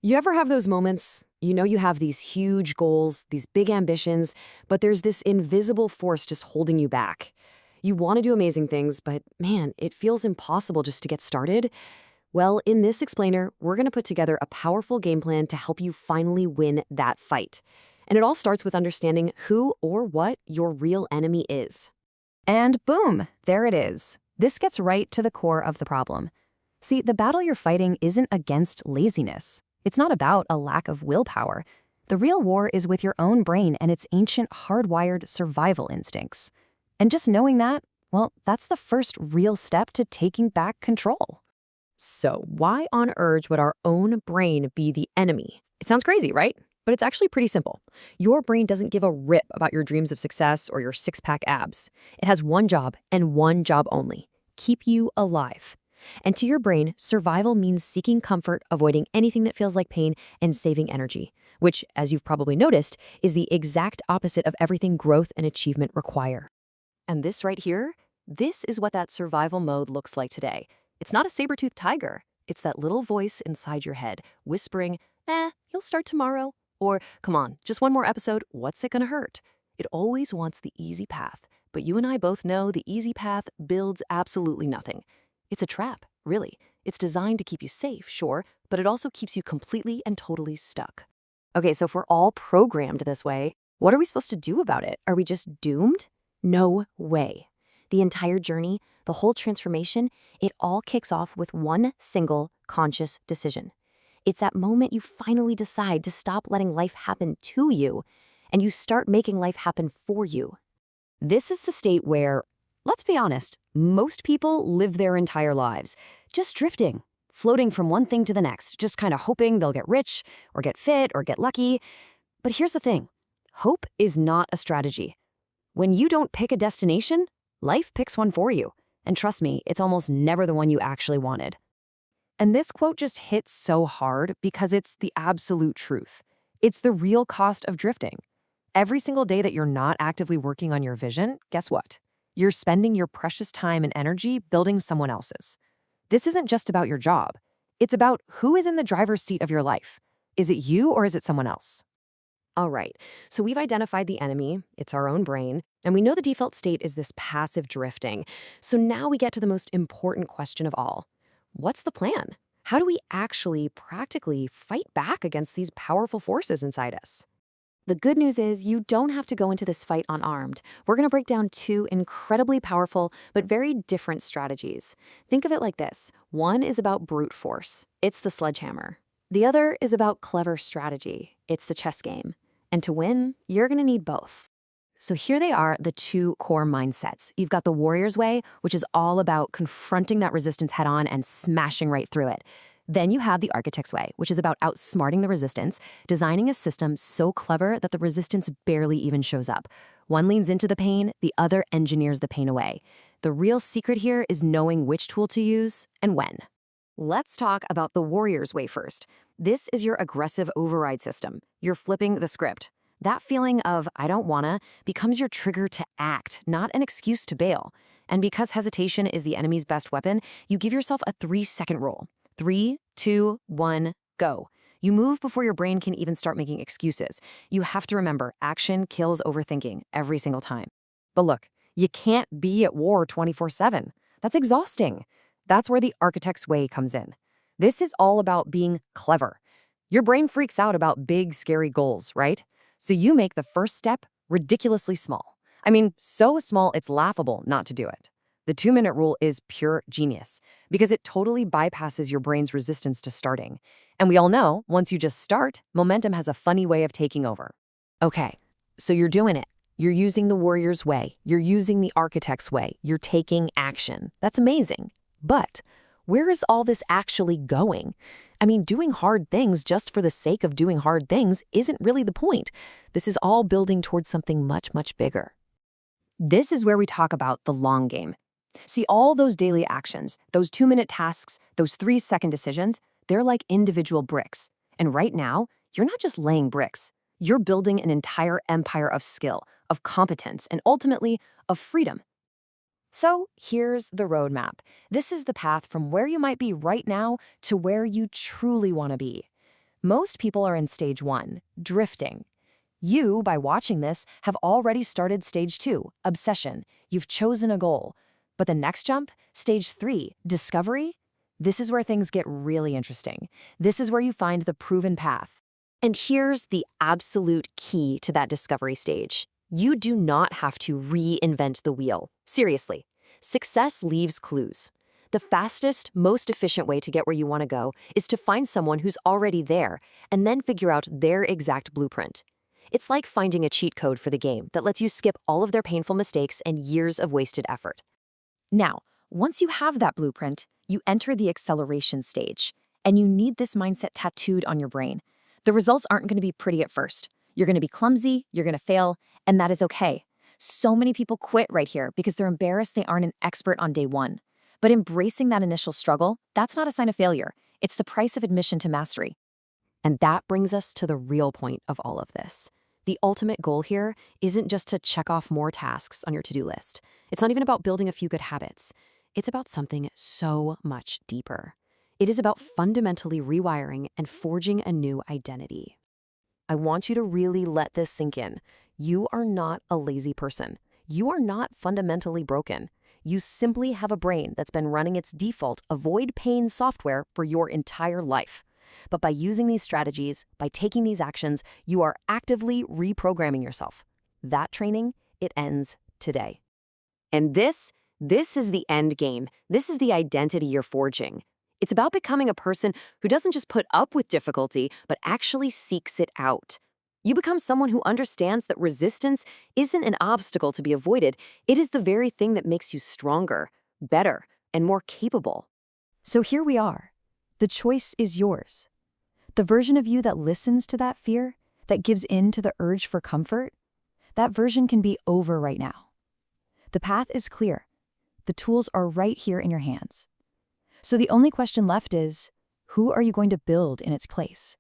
You ever have those moments? You know you have these huge goals, these big ambitions, but there's this invisible force just holding you back. You want to do amazing things, but man, it feels impossible just to get started. Well, in this explainer, we're going to put together a powerful game plan to help you finally win that fight. And it all starts with understanding who or what your real enemy is. And boom, there it is. This gets right to the core of the problem. See, the battle you're fighting isn't against laziness. It's not about a lack of willpower. The real war is with your own brain and its ancient hardwired survival instincts. And just knowing that, well, that's the first real step to taking back control. So why on earth would our own brain be the enemy? It sounds crazy, right? But it's actually pretty simple. Your brain doesn't give a rip about your dreams of success or your six-pack abs. It has one job and one job only: keep you alive. And to your brain, survival means seeking comfort, avoiding anything that feels like pain, and saving energy, which, as you've probably noticed, is the exact opposite of everything growth and achievement require. And this right here, this is what that survival mode looks like today. It's not a saber-toothed tiger. It's that little voice inside your head whispering, you'll start tomorrow. Or, come on, just one more episode, what's it gonna hurt? It always wants the easy path, but you and I both know the easy path builds absolutely nothing. It's a trap, really. It's designed to keep you safe, sure, but it also keeps you completely and totally stuck. Okay, so if we're all programmed this way, what are we supposed to do about it? Are we just doomed? No way. The entire journey, the whole transformation, it all kicks off with one single conscious decision. It's that moment you finally decide to stop letting life happen to you, and you start making life happen for you. This is the state where, let's be honest, most people live their entire lives, just drifting, floating from one thing to the next, just kind of hoping they'll get rich, or get fit, or get lucky. But here's the thing. Hope is not a strategy. When you don't pick a destination, life picks one for you. And trust me, it's almost never the one you actually wanted. And this quote just hits so hard because it's the absolute truth. It's the real cost of drifting. Every single day that you're not actively working on your vision, guess what? You're spending your precious time and energy building someone else's. This isn't just about your job. It's about who is in the driver's seat of your life. Is it you or is it someone else? All right, so we've identified the enemy, it's our own brain, and we know the default state is this passive drifting. So now we get to the most important question of all. What's the plan? How do we actually, practically fight back against these powerful forces inside us? The good news is you don't have to go into this fight unarmed. We're going to break down two incredibly powerful but very different strategies. Think of it like this. One is about brute force. It's the sledgehammer. The other is about clever strategy. It's the chess game. And to win, you're going to need both. So here they are, the two core mindsets. You've got the warrior's way, which is all about confronting that resistance head on and smashing right through it. Then you have the architect's way, which is about outsmarting the resistance, designing a system so clever that the resistance barely even shows up. One leans into the pain, the other engineers the pain away. The real secret here is knowing which tool to use and when. Let's talk about the warrior's way first. This is your aggressive override system. You're flipping the script. That feeling of I don't wanna becomes your trigger to act, not an excuse to bail. And because hesitation is the enemy's best weapon, you give yourself a 3-second rule. 3, 2, 1, go. You move before your brain can even start making excuses. You have to remember, action kills overthinking every single time. But look, you can't be at war 24/7. That's exhausting. That's where the architect's way comes in. This is all about being clever. Your brain freaks out about big, scary goals, right? So you make the first step ridiculously small. I mean, so small it's laughable not to do it. The 2-minute rule is pure genius because it totally bypasses your brain's resistance to starting. And we all know, once you just start, momentum has a funny way of taking over. Okay, so you're doing it. You're using the warrior's way. You're using the architect's way. You're taking action. That's amazing. But where is all this actually going? I mean, doing hard things just for the sake of doing hard things isn't really the point. This is all building towards something much, much bigger. This is where we talk about the long game. See, all those daily actions, those 2-minute tasks, those 3-second decisions, they're like individual bricks. And right now, you're not just laying bricks. You're building an entire empire of skill, of competence, and ultimately, of freedom. So here's the roadmap. This is the path from where you might be right now to where you truly want to be. Most people are in stage 1, drifting. You, by watching this, have already started stage 2, obsession. You've chosen a goal. But the next jump, stage 3, discovery? This is where things get really interesting. This is where you find the proven path. And here's the absolute key to that discovery stage. You do not have to reinvent the wheel. Seriously. Success leaves clues. The fastest, most efficient way to get where you want to go is to find someone who's already there and then figure out their exact blueprint. It's like finding a cheat code for the game that lets you skip all of their painful mistakes and years of wasted effort. Now, once you have that blueprint, you enter the acceleration stage, and you need this mindset tattooed on your brain. The results aren't going to be pretty at first. You're going to be clumsy, you're going to fail, and that is okay. So many people quit right here because they're embarrassed they aren't an expert on day 1. But embracing that initial struggle, that's not a sign of failure. It's the price of admission to mastery. And that brings us to the real point of all of this. The ultimate goal here isn't just to check off more tasks on your to-do list. It's not even about building a few good habits. It's about something so much deeper. It is about fundamentally rewiring and forging a new identity. I want you to really let this sink in. You are not a lazy person. You are not fundamentally broken. You simply have a brain that's been running its default avoid pain software for your entire life. But by using these strategies, by taking these actions, you are actively reprogramming yourself. That training, it ends today. And this is the end game. This is the identity you're forging. It's about becoming a person who doesn't just put up with difficulty, but actually seeks it out. You become someone who understands that resistance isn't an obstacle to be avoided. It is the very thing that makes you stronger, better, and more capable. So here we are. The choice is yours. The version of you that listens to that fear, that gives in to the urge for comfort, that version can be over right now. The path is clear. The tools are right here in your hands. So the only question left is, who are you going to build in its place?